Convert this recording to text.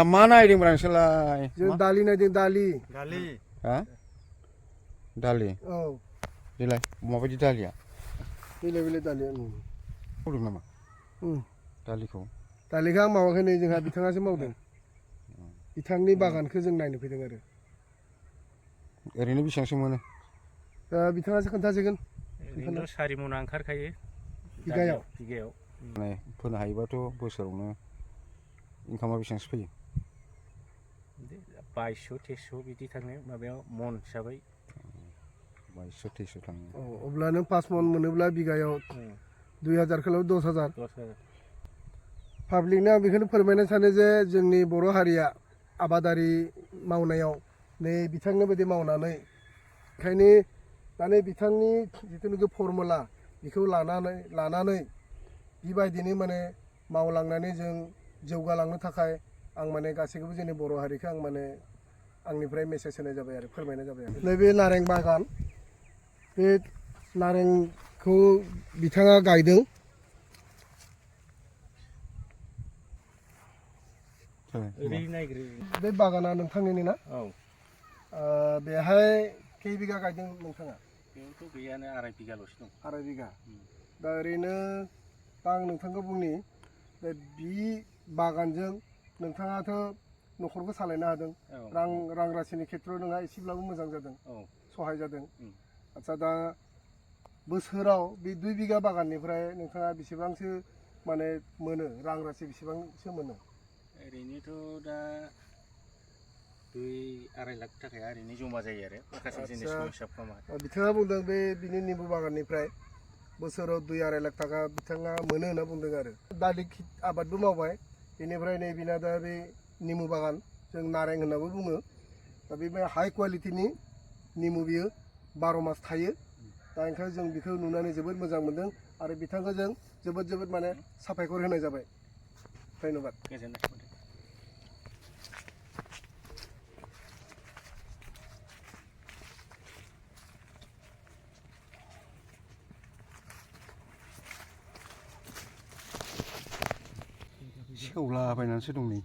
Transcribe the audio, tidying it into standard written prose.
मा नायदोंब्रा नोंसोरलाय? जों दालि नायदों दालि। हा? दालि? औ। बेलाय माबायदि दालिया? बेले दालिया। मावदों नामा? दालिखौ? दालिखौ आं मावाखै नै जोंहा बिथाङासो मावदों। बिथांनि बागानखौ जों नायनो फैदों आरो। ओरैनो बेसेबांसो मोनो? बिथाङासो खोन्थासिगोन। ओरैनोथ' 4 मना ओंखारखायो बिगायाव। माने फोनो हायोबाथ' बोसोरावनो इनकामा बेसेबांसो फैयो? 2200-2300 बिदि थाङो माबायाव मन हिसाबै। 2200-2300 थाङो। औ अब्ला नों 5 मन मोनोब्ला बिगायाव 2000 10,000। पाब्लिकनो आं बेखौनो फोरमायनो सानो जे जोंनि बर' हारिया आबादारि मावनायाव नै बिथांनि बायदि मावनानै ओंखायनो दानि बिथांनि जिथुनाखि फर्मुला बेखौ लानानै बेबायदिनो माने मावलांनानै जों जौगालांनो थाखाय आं माने गासैखौबो जोंनि बर' हारिखौ आं माने आंनिफ्राय मेसेज होनाय जाबाय आरो फोरमायनाय जाबाय आरो। नैबे नारें बागान बे नारेंखौ बिथाङा गायदों। बे बागाना नोंथांनिनो ना? औ। बेहाय खै बिगा गायदों नोंथाङा? बेयावथ' गैयानो 2.5 बिगाल'सो दं। 2.5 बिगा। दा ओरैनो आं नोंथांखौ बुंनि बे बागानजों नोंथाङाथ' न'खरखौ सालायनो हादों। रां राशिनि खेथ्रआव नोंहा एसेब्लाबो मोजां जादों। सहाय जादों। आच्चा दा बोसोराव बे 2 बिगा बागाननिफ्राय नोंथाङा बेसेबांसो माने मोनो रां राशि बेसेबांसो मोनो? ओरैनोथ' दा 2-2.5 लाख थाखाया ओरैनो जमा जायो आरो माखासे जिनिसखौ हिसाब खालामा। बिथाङा बुंदों बिनि निम्बु बागाननिफ्राय बोसोराव 2-2.5 लाख थाखा बिथाङा मोनो होनना बुंदों आरो। दालि आबादबो मावबाय बेनिफ्राय नै बिना दा बे निम्बु बागान जों नारें होननाबो बुङो। दा बे हाइ क्वालिटिनि निम्बु बियो 12 मास थायो। दा ओंखायनो जों बेखौ नुनानै जोबोद मोजां मोनदों आरो बिथांखौ जों जोबोद माने साबायखर होनाय जाबाय। धन्यबाद। गोजोननाय थाबाय। सेवलाबायनानैसो दं नै।